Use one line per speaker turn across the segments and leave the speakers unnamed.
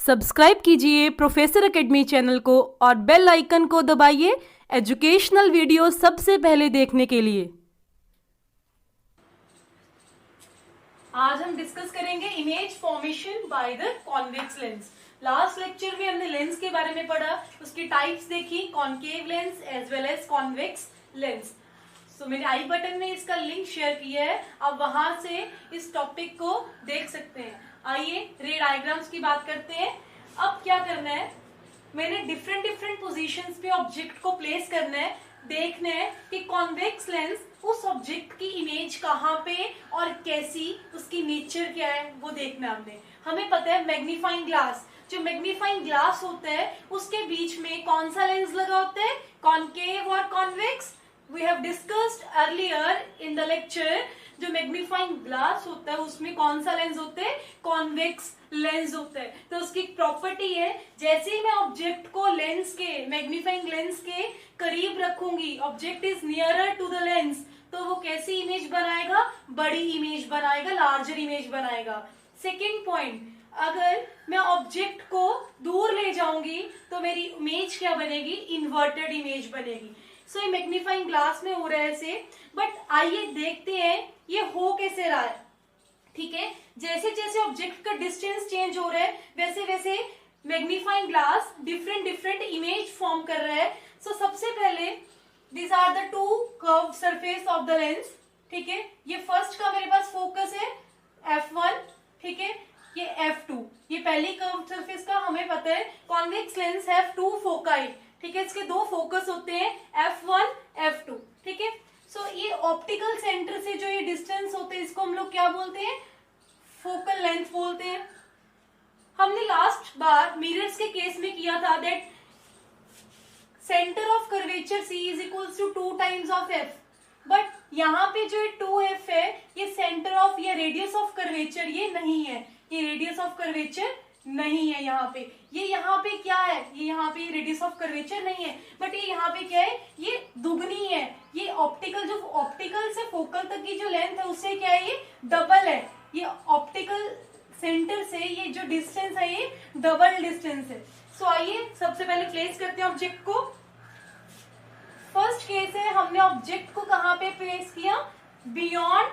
Subscribe कीजिए professor academy channel को और बेल आइकन को दबाइए एजुकेशनल वीडियो सबसे पहले देखने के लिए। आज हम डिस्कस करेंगे image formation by the convex lens. Last lecture में हमने लेंस के बारे में पढ़ा, उसकी टाइप्स देखी, concave lens as well as convex lens. So मेरे आई बटन में इसका लिंक शेयर किया है, आप वहां से इस टॉपिक को देख सकते हैं। आइए रे डायग्राम्स की बात करते हैं। अब क्या करना है, मैंने डिफरेंट पोजीशंस पे ऑब्जेक्ट को प्लेस करना है, देखना है कि कॉन्वेक्स लेंस उस ऑब्जेक्ट की इमेज कहाँ पे और कैसी, उसकी नेचर क्या है वो देखना है। हमें पता है मैग्नीफाइंग ग्लास, जो मैग्नीफाइंग ग्लास होता है उसके बीच में कौन सा लेंस लगा होता है, कॉनकेव और convex. We have discussed earlier in the lecture, जो मैग्नीफाइंग ग्लास होता है उसमें कौन सा लेंस होता है, कॉन्वेक्स लेंस होता है। तो उसकी प्रॉपर्टी है, जैसे ही मैं ऑब्जेक्ट को लेंस के, मैग्नीफाइंग लेंस के करीब रखूंगी, object is nearer to the lens, तो वो कैसी इमेज बनाएगा, बड़ी इमेज बनाएगा, लार्जर इमेज बनाएगा। सेकेंड पॉइंट, अगर मैं ऑब्जेक्ट को दूर ले जाऊंगी तो मेरी इमेज क्या बनेगी, इन्वर्टेड इमेज बनेगी। सो ये मैग्नीफाइंग ग्लास में हो रहा है ऐसे, बट आइए देखते हैं ये हो कैसे रहा है। ठीक है, जैसे जैसे ऑब्जेक्ट का डिस्टेंस चेंज हो रहा है वैसे वैसे magnifying glass different image form कर रहा है। सो सबसे पहले this are the two curve surface of the lens. ठीक है, ये फर्स्ट का मेरे पास फोकस है F1, ठीक है, ये F2, ये पहली कर्व सरफेस का हमें पता है convex lens have two foci. ठीक है, इसके दो फोकस होते हैं F1, F2। ठीक है, सो ये ऑप्टिकल सेंटर से जो ये डिस्टेंस होते हैं इसको हम लोग क्या बोलते हैं, फोकल लेंथ बोलते हैं। हमने लास्ट बार मिरर्स के केस में किया था that centre of curvature C is equals to 2 times of F, but यहाँ पे जो 2F है ये सेंटर ऑफ, ये रेडियस ऑफ कर्वेचर ये नहीं है, ये रेडियस ऑफ कर्वेचर नहीं है यहाँ पे। ये यहाँ पे क्या है, ये यहाँ पे रेडियस ऑफ कर्वेचर नहीं है, बट ये यहाँ पे क्या है, ये दुगनी है। ये ऑप्टिकल, जो ऑप्टिकल से फोकल तक की जो लेंथ है उससे क्या है, ये डबल है। ये ऑप्टिकल सेंटर से ये जो डिस्टेंस है ये डबल डिस्टेंस है। सो आइए सबसे पहले प्लेस करते हैं ऑब्जेक्ट को। फर्स्ट केस है, हमने ऑब्जेक्ट को कहाँ पे प्लेस किया, बियॉन्ड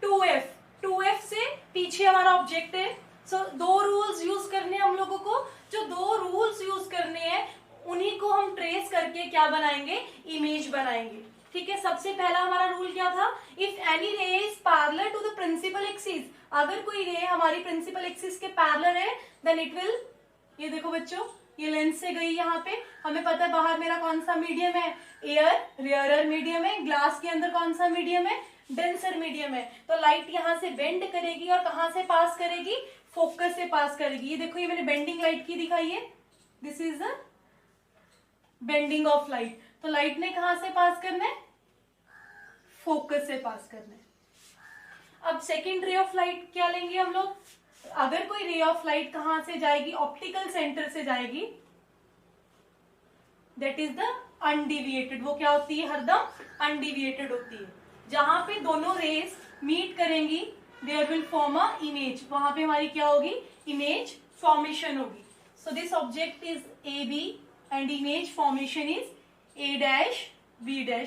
2F, 2F से पीछे हमारा ऑब्जेक्ट है। सो दो रूल्स यूज करने हैं हम लोगों को, जो दो रूल्स यूज करने हैं उन्हीं को हम ट्रेस करके क्या बनाएंगे, इमेज बनाएंगे। ठीक है, सबसे पहला हमारा रूल क्या था, if any ray is parallel to the principal axis, अगर कोई रे हमारी प्रिंसिपल एक्सिस के पैरेलल है देन इट विल, ये देखो बच्चों, ये लेंस से गई यहाँ पे, हमें पता है बाहर मेरा कौन सा मीडियम है, एयर, रेयरर मीडियम है, ग्लास के अंदर कौन सा मीडियम है, डेंसर मीडियम है। तो लाइट यहाँ से बेंड करेगी और कहाँ से पास करेगी, फोकस से पास करेगी। ये देखो, ये मैंने बेंडिंग लाइट की दिखाई है, this is the bending of light. तो लाइट ने कहां से पास करना है, फोकस से पास करना है। अब सेकेंड रे ऑफ लाइट क्या लेंगे हम लोग, अगर कोई रे ऑफ लाइट कहां से जाएगी, ऑप्टिकल सेंटर से जाएगी, दैट इज द अनडिविएटेड। वो क्या होती है, हरदम अनडिविएटेड होती है। जहां पे दोनों रेस मीट करेंगी there will form a image, वहां पे हमारी क्या होगी, इमेज फॉर्मेशन होगी। So this object is AB and image formation is A', B'।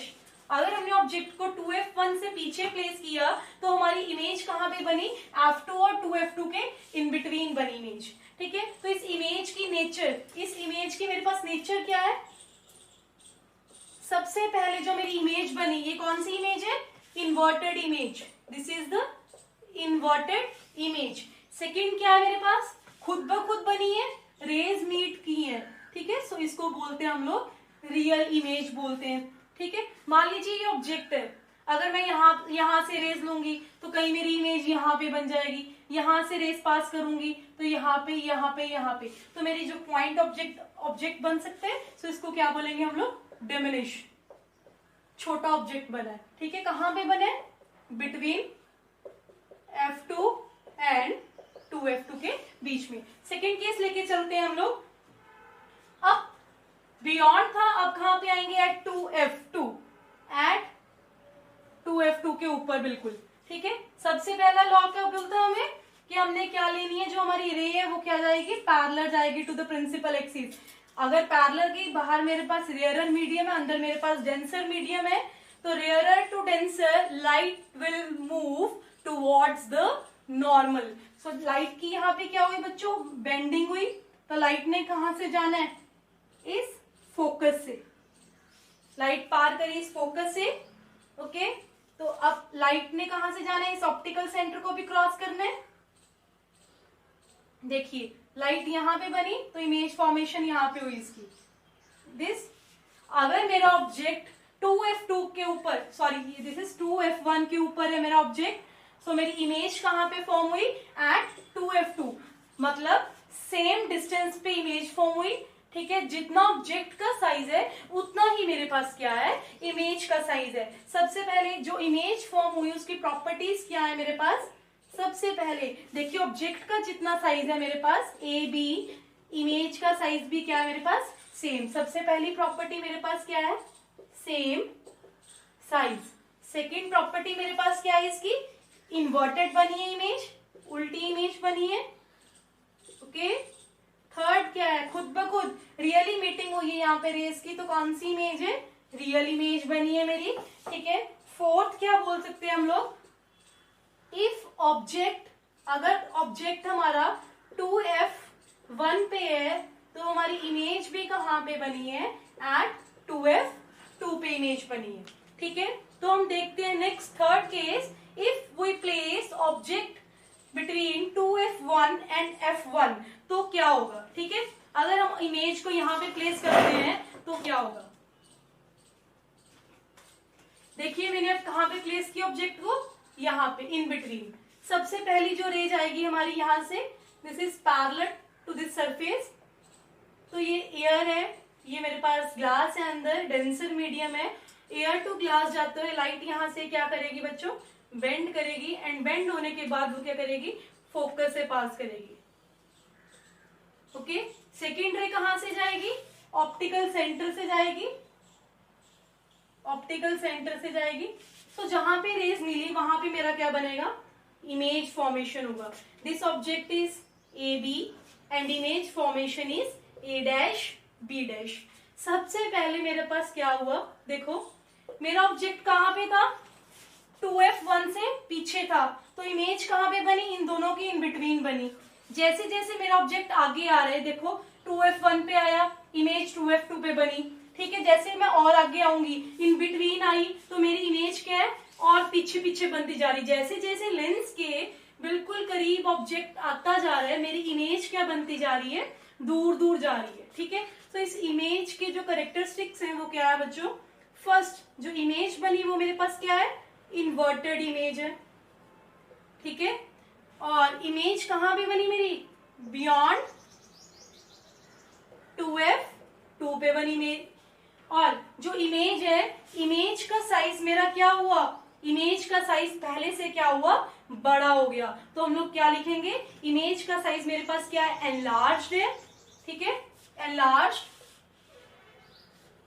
अगर हमने ऑब्जेक्ट को 2F1 से पीछे प्लेस किया तो हमारी इमेज कहां पे बनी, F2 और 2F2 के इन बिटवीन बनी इमेज। ठीक है, तो इस इमेज की नेचर, इस इमेज की मेरे पास नेचर क्या है, सबसे पहले जो मेरी इमेज बनी ये कौन सी इमेज है, inverted image, this is the inverted image. Second क्या है मेरे पास, खुद ब खुद बनी है, रेज मीट की है। ठीक है, सो इसको बोलते हैं हम लोग रियल इमेज बोलते हैं। ठीक है, मान लीजिए ये ऑब्जेक्ट है, अगर मैं यहाँ से रेज लूंगी तो कहीं मेरी इमेज यहाँ पे बन जाएगी, यहाँ से रेज पास करूंगी तो यहाँ पे, तो मेरी जो पॉइंट ऑब्जेक्ट बन सकते हैं। सो इसको क्या बोलेंगे हम लोग, डिमिनिश, छोटा ऑब्जेक्ट बना है। ठीक है, कहां पे बना है, बिटवीन F2 एंड 2F2 के बीच में। सेकेंड केस लेके चलते हैं हम लोग। अब बियॉन्ड था, अब कहां पे आएंगे, एट 2F2, एट 2F2 के ऊपर बिल्कुल। ठीक है, सबसे पहला लॉ क्या बोलता है हमें, कि हमने क्या लेनी है, जो हमारी रे है वो क्या जाएगी, पैरेलल जाएगी टू द प्रिंसिपल एक्सिस। अगर पैरेलल की बाहर मेरे पास रेयरर मीडियम है, अंदर मेरे पास डेंसर मीडियम है, तो rarer to denser light will move towards the normal. So light की यहाँ पे क्या हुई बच्चों, बेंडिंग हुई, तो लाइट ने कहां से जाना है, इस फोकस से, लाइट पार करी इस फोकस से। ओके, तो अब लाइट ने कहां से जाना है, इस ऑप्टिकल सेंटर को भी क्रॉस करना है। देखिए लाइट यहां पे बनी तो इमेज फॉर्मेशन यहां पे हुई इसकी, दिस। अगर मेरा ऑब्जेक्ट 2f2 के ऊपर, सॉरी दिस इज 2f1 के ऊपर है मेरा ऑब्जेक्ट, सो मेरी इमेज कहां पे फॉर्म हुई, एट 2f2, मतलब सेम डिस्टेंस पे इमेज फॉर्म हुई। ठीक है, जितना ऑब्जेक्ट का साइज है उतना ही मेरे पास क्या है, इमेज का साइज है। सबसे पहले जो इमेज फॉर्म हुई उसकी प्रॉपर्टीज क्या है मेरे पास, सबसे पहले देखिए ऑब्जेक्ट का जितना साइज है मेरे पास ए बी, इमेज का साइज भी क्या है मेरे पास, सेम। सबसे पहली प्रॉपर्टी मेरे पास क्या है, सेम साइज। सेकेंड प्रॉपर्टी मेरे पास क्या है इसकी, इन्वर्टेड बनी है इमेज, उल्टी इमेज बनी है। ओके, थर्ड क्या है, खुद ब खुद रियली मीटिंग हुई है यहाँ पे रेस की, तो कौन सी इमेज है, रियल इमेज बनी है मेरी। ठीक है, फोर्थ क्या बोल सकते हैं हम लोग, इफ ऑब्जेक्ट, अगर ऑब्जेक्ट हमारा 2f1 पे है तो हमारी इमेज भी कहाँ पे बनी है, एट 2f2 पे इमेज बनी है। ठीक है, तो हम देखते हैं next third case, if we place object between 2f1 and f1 तो क्या होगा। ठीक है, अगर हम इमेज को यहां पे प्लेस करते हैं तो क्या होगा, देखिए मैंने अब कहां पे प्लेस किया ऑब्जेक्ट को, यहाँ पे इन बिटवीन। सबसे पहली जो रेज आएगी हमारी यहां से, this is parallel to this surface, तो ये एयर है, ये मेरे पास ग्लास है, अंदर डेंसर मीडियम है, एयर टू ग्लास जाते हुए लाइट यहां से क्या करेगी बच्चों, बेंड करेगी, एंड बेंड होने के बाद वो क्या करेगी, फोकस से पास करेगी। ओके, सेकेंड रे कहां से जाएगी, ऑप्टिकल सेंटर से जाएगी, ऑप्टिकल सेंटर से जाएगी। तो जहां पे रेज मिली वहां पे मेरा क्या बनेगा, इमेज फॉर्मेशन होगा। This object is A B and image formation is A dash B dash. सबसे पहले मेरे पास क्या हुआ, देखो मेरा ऑब्जेक्ट कहां पे था, 2f1 से पीछे था, तो इमेज कहां पे बनी, इन दोनों की इन बिटवीन बनी। जैसे जैसे मेरा ऑब्जेक्ट आगे आ रहा है, देखो 2f1 पे आया, इमेज 2f2 पे बनी। ठीक है, जैसे मैं और आगे आऊंगी, इन बिटवीन आई, तो मेरी इमेज क्या है, और पीछे पीछे बनती जा रही। जैसे जैसे लेंस के बिल्कुल करीब ऑब्जेक्ट आता जा रहा है, मेरी इमेज क्या बनती जा रही है, दूर दूर जा रही है। ठीक है, तो इस इमेज के जो कैरेक्टरिस्टिक्स हैं वो क्या है बच्चों, फर्स्ट जो इमेज बनी वो मेरे पास क्या है, इन्वर्टेड इमेज है। ठीक है, और इमेज कहां पे बनी मेरी, बियॉन्ड 2f2 पे बनी मेरी। और जो इमेज है, इमेज का साइज मेरा क्या हुआ, इमेज का साइज पहले से क्या हुआ, बड़ा हो गया। तो हम लोग क्या लिखेंगे, इमेज का साइज मेरे पास क्या है, एनलार्ज्ड है। ठीक है, एनलार्ज्ड,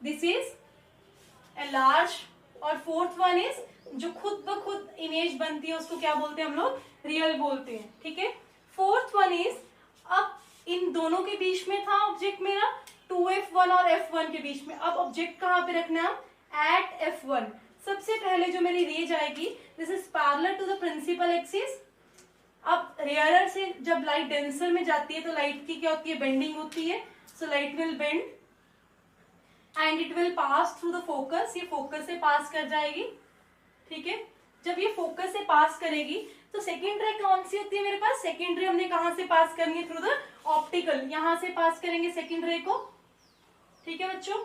दिस इज एनलार्ज्ड। और फोर्थ वन इज जो खुद ब खुद इमेज बनती है उसको क्या बोलते हैं हम लोग, रियल बोलते हैं। ठीक है, फोर्थ वन इज, अब इन दोनों के बीच में था ऑब्जेक्ट मेरा, 2f1 और f1 के बीच में। अब ऑब्जेक्ट कहां पे रखना है, एट f1। सबसे पहले जो मेरी रेज आएगी, this is parallel to the principal axis. अब रेयरर से जब लाइट डेंसर में जाती है तो लाइट की क्या होती है, बेंडिंग होती है। So light will bend and it will pass through the focus, ये फोकस से पास कर जाएगी। ठीक है, जब ये फोकस से पास करेगी तो सेकेंड रे कौन सी होती है मेरे पास, सेकेंड रे हमने कहां से पास करनी है, थ्रू द ऑप्टिकल, यहां से पास करेंगे सेकेंड रे को। ठीक है बच्चों,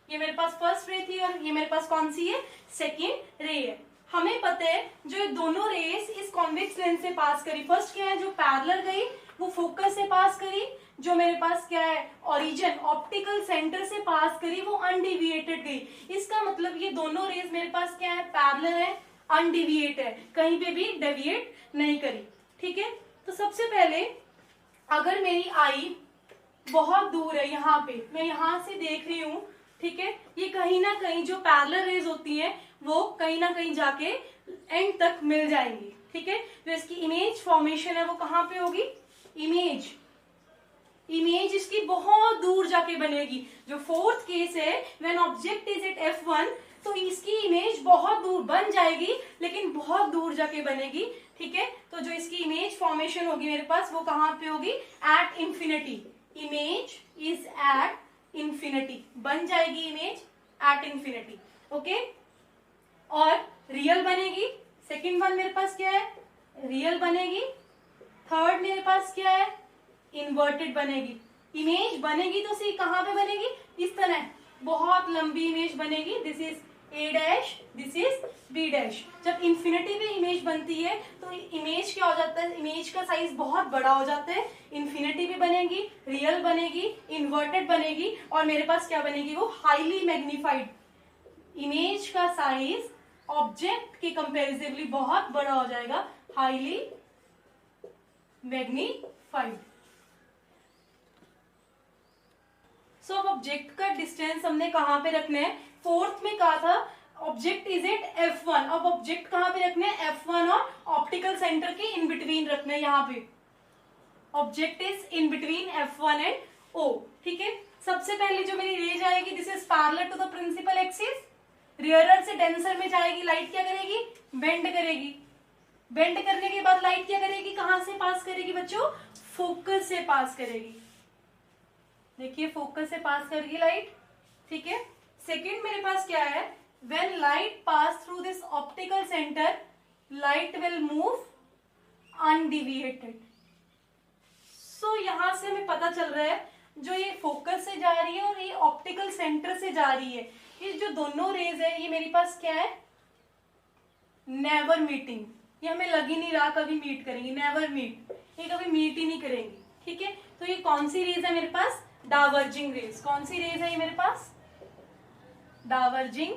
ये मेरे पास फर्स्ट रे थी और ये मेरे पास कौन सी है, सेकेंड रे है। हमें पता है जो ये दोनों रेस इस कॉन्वेक्स लेंस से पास करी, फर्स्ट क्या है जो पैरेलल गई वो फोकस से पास करी, जो मेरे पास क्या है ओरिजिन ऑप्टिकल सेंटर से पास करी वो अनडिविएटेड गई। इसका मतलब ये दोनों रेस मेरे पास क्या है, पैरेलल है, अनडिविएट है, कहीं पे भी डेविएट नहीं करी। ठीक है, तो सबसे पहले अगर मेरी आई बहुत दूर है, यहाँ पे मैं यहाँ से देख रही हूँ, ठीक है, ये कहीं ना कहीं जो पैरेलल रेज होती हैं वो कहीं ना कहीं जाके एंड तक मिल जाएंगी। ठीक है। जो इसकी इमेज फॉर्मेशन है वो कहाँ पे होगी, इमेज इसकी बहुत दूर जाके बनेगी। जो फोर्थ केस है, when object is at F1, तो इसकी इमेज बहुत दूर बन जाएगी लेकिन बहुत दूर जाके बनेगी, ठीक है। तो जो इसकी इमेज फॉर्मेशन होगी मेरे पास वो कहाँ पे होगी, at infinity. Image is at infinity, बन जाएगी इमेज एट इंफिनिटी, ओके। और रियल बनेगी, सेकेंड वन मेरे पास क्या है, रियल बनेगी। थर्ड मेरे पास क्या है, इन्वर्टेड बनेगी। इमेज बनेगी तो सी कहाँ पे बनेगी, इस तरह बहुत लंबी इमेज बनेगी। This is A dash, this is B dash. जब इंफिनिटी में इमेज बनती है तो इमेज क्या हो जाता है, इमेज का साइज बहुत बड़ा हो जाता है। इंफिनिटी भी बनेगी, रियल बनेगी, इन्वर्टेड बनेगी और मेरे पास क्या बनेगी, वो हाईली मैग्नीफाइड। इमेज का साइज ऑब्जेक्ट के कंपैरेटिवली बहुत बड़ा हो जाएगा, हाईली मैग्नीफाइड। सो अब ऑब्जेक्ट का डिस्टेंस हमने कहां पे रखना है, फोर्थ में कहा था ऑब्जेक्ट इज एट F1। अब ऑब्जेक्ट कहां पे रखना है, F1 और ऑप्टिकल सेंटर के इन बिटवीन रखना है। यहाँ पे object is in between F1 and O, ठीक है। सबसे पहले जो मेरी रेज आएगी, this is parallel to the principal axis. Rarer से डेंसर में जाएगी, लाइट क्या करेगी, बेंड करेगी। बेंड करने के बाद लाइट क्या करेगी, कहां से पास करेगी बच्चों, फोकस से पास करेगी। देखिए फोकस से पास करेगी लाइट, ठीक है। सेकेंड मेरे पास क्या है, when light pass through this optical centre light will move undeviated. So यहां से हमें पता चल रहा है जो ये फोकस से जा रही है और ये ऑप्टिकल सेंटर से जा रही है, ये जो दोनों रेज है ये मेरे पास क्या है, नेवर मीटिंग। ये हमें लग ही नहीं रहा कभी मीट करेंगी, नेवर मीट, ये कभी मीट ही नहीं करेंगी, ठीक है। तो ये कौन सी रेज है मेरे पास, डावर्जिंग रेज। कौन सी रेज है ये मेरे पास, डावर्जिंग।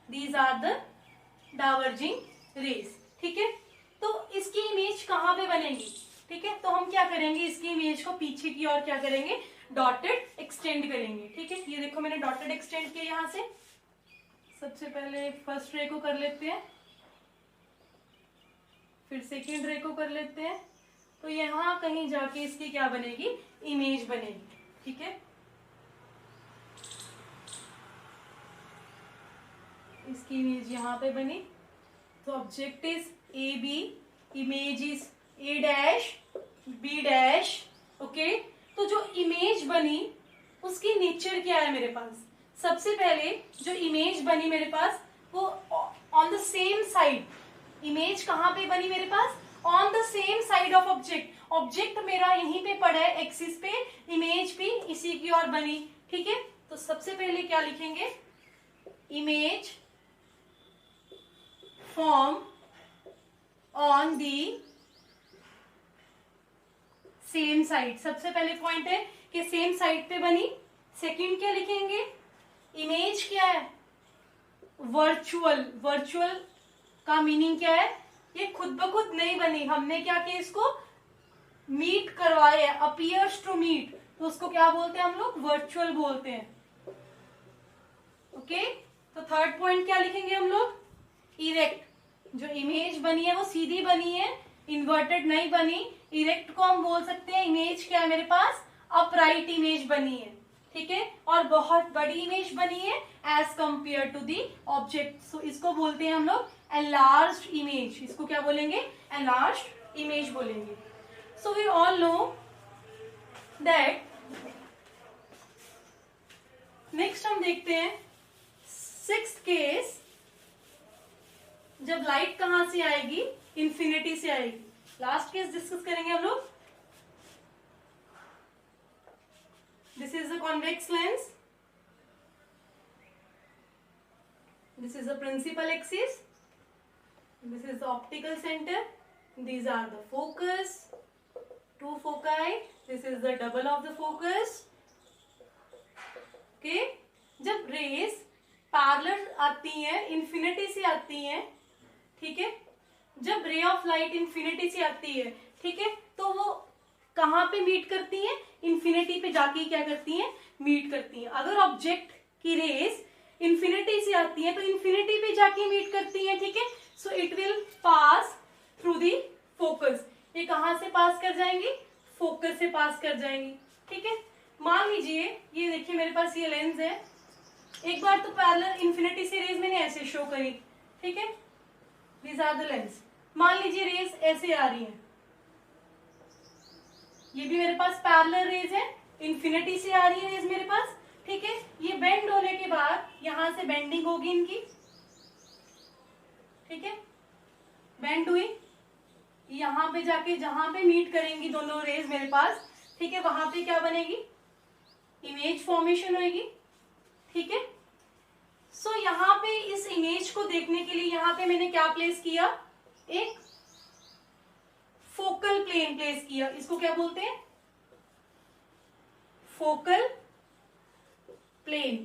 दीज आर द डावर्जिंग रेज, ठीक है। तो इसकी इमेज कहां पे बनेगी, ठीक है। तो हम क्या करेंगे, इसकी इमेज को पीछे की ओर क्या करेंगे, डॉटेड एक्सटेंड करेंगे, ठीक है। ये देखो मैंने डॉटेड एक्सटेंड किया यहां से। सबसे पहले फर्स्ट रे को कर लेते हैं, फिर सेकेंड रे को कर लेते हैं। तो यहां कहीं जाके इसकी क्या बनेगी, इमेज बनेगी, ठीक है। इसकी इमेज यहां पे बनी। तो object is A B, image is A dash B dash, okay. तो जो इमेज बनी उसकी नेचर क्या है मेरे पास, सबसे पहले जो इमेज बनी मेरे पास वो on the same side. Image कहां पे बनी मेरे पास, on the same side of object. Object मेरा यहीं पे पड़ा है एक्सिस पे, इमेज भी इसी की ओर बनी, ठीक है। तो सबसे पहले क्या लिखेंगे, image form on the same side. सबसे पहले पॉइंट है कि सेम साइड पे बनी। सेकंड क्या लिखेंगे, इमेज क्या है, वर्चुअल। वर्चुअल का मीनिंग क्या है, ये खुद ब खुद नहीं बनी, हमने क्या किया, इसको मीट करवाया, अपीयर्स टू मीट, तो उसको क्या बोलते हैं हम लोग, वर्चुअल बोलते हैं, ओके। तो थर्ड पॉइंट क्या लिखेंगे हम लोग, इरेक्ट। जो इमेज बनी है वो सीधी बनी है, इन्वर्टेड नहीं बनी। इरेक्ट को हम बोल सकते हैं, इमेज क्या है मेरे पास, अपराइट इमेज बनी है, ठीक है। और बहुत बड़ी इमेज बनी है as compare to the object, so इसको बोलते हैं हम लोग एनलार्ज्ड इमेज। इसको क्या बोलेंगे, एनलार्ज्ड इमेज बोलेंगे। So we all know that. Next हम देखते हैं सिक्स्थ केस, जब लाइट कहां से आएगी, इंफिनिटी से आएगी। लास्ट केस डिस्कस करेंगे हम लोग। This is the convex lens, this is the principal axis, this is the optical center, these are the focus, two foci, this is the double of the focus, okay। जब raise parallel आती हैं, infinity से आती हैं, ठीक है। जब ray of light infinity से आती है, ठीक है, तो वो कहां पे मीट करती हैं, इंफिनिटी पे जाके क्या करती हैं, मीट करती हैं। अगर ऑब्जेक्ट की रेज इन्फिनिटी से आती है तो इन्फिनिटी पे जाके मीट करती है, ठीक है। So it will pass through the focus. ये कहां से पास कर जाएंगी? फोकस से पास कर जाएंगी, ठीक है। मान लीजिए ये देखिए मेरे पास ये लेंस है, एक बार तो पैरेलल इन्फिनिटी से रेज मैंने ऐसे शो करी, ठीक है, दीज आर द लेंस। मान लीजिए रेज ऐसे आ रही है, ये भी मेरे पास पैरेलल रेज है, इन्फिनिटी से आ रही है रेज मेरे पास, ठीक है। ये बेंड होने के बाद यहां से बेंडिंग होगी इनकी, ठीक है, बेंड हुई, यहां पे जाके जहां पे मीट करेंगी दोनों रेज मेरे पास, ठीक है, वहां पे क्या बनेगी? इमेज फॉर्मेशन होगी, ठीक है। सो यहाँ पे इस इमेज को देखने के लिए यहाँ पे मैंने क्या प्लेस किया? एक फोकल प्लेन प्लेस किया। इसको क्या बोलते हैं? फोकल प्लेन,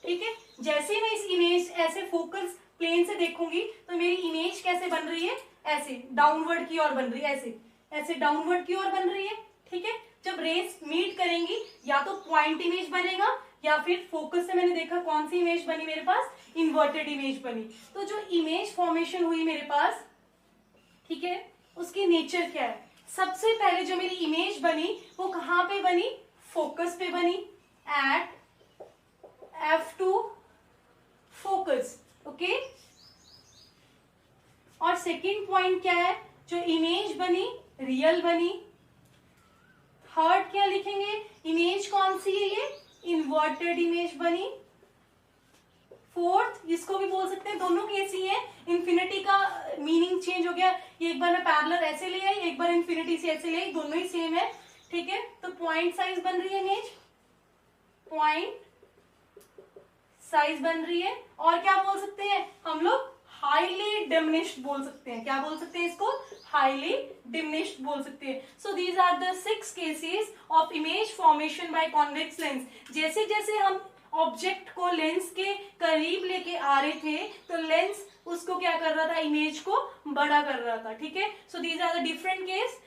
ठीक है। जैसे ही मैं इस इमेज ऐसे फोकल प्लेन से देखूंगी तो मेरी इमेज कैसे बन रही है? ऐसे डाउनवर्ड की ओर बन रही है, ऐसे ऐसे डाउनवर्ड की ओर बन रही है, ठीक है। जब रेज मीट करेंगी या तो पॉइंट इमेज बनेगा या फिर फोकस से मैंने देखा कौन सी इमेज बनी मेरे पास? इन्वर्टेड इमेज बनी। तो जो इमेज फॉर्मेशन हुई मेरे पास, ठीक है, उसकी नेचर क्या है? सबसे पहले जो मेरी इमेज बनी वो कहां पे बनी? फोकस पे बनी, एट F2 फोकस, ओके। और सेकंड पॉइंट क्या है? जो इमेज बनी रियल बनी। थर्ड क्या लिखेंगे? इमेज कौन सी है? ये इन्वर्टेड इमेज बनी। फोर्थ, इसको भी बोल सकते हैं, दोनों केस ही है, इन्फिनिटी का मीनिंग चेंज हो गया, ये एक बार मैं पैरेलल ऐसे ले आई, एक बार इन्फिनिटी से ऐसे ले आई, दोनों ही सेम है, ठीक है। तो पॉइंट साइज बन रही है इमेज, पॉइंट साइज बन रही है। और क्या बोल सकते हैं हम लोग? हाईली डिमिनिश्ड बोल सकते हैं। क्या बोल सकते हैं इसको? हाईली डिमिनिश्ड बोल सकते हैं। So these are the 6 cases of image formation by convex lens. जैसे जैसे हम ऑब्जेक्ट को लेंस के करीब लेके आ रहे थे तो लेंस उसको क्या कर रहा था? इमेज को बड़ा कर रहा था, ठीक है। So these are the different case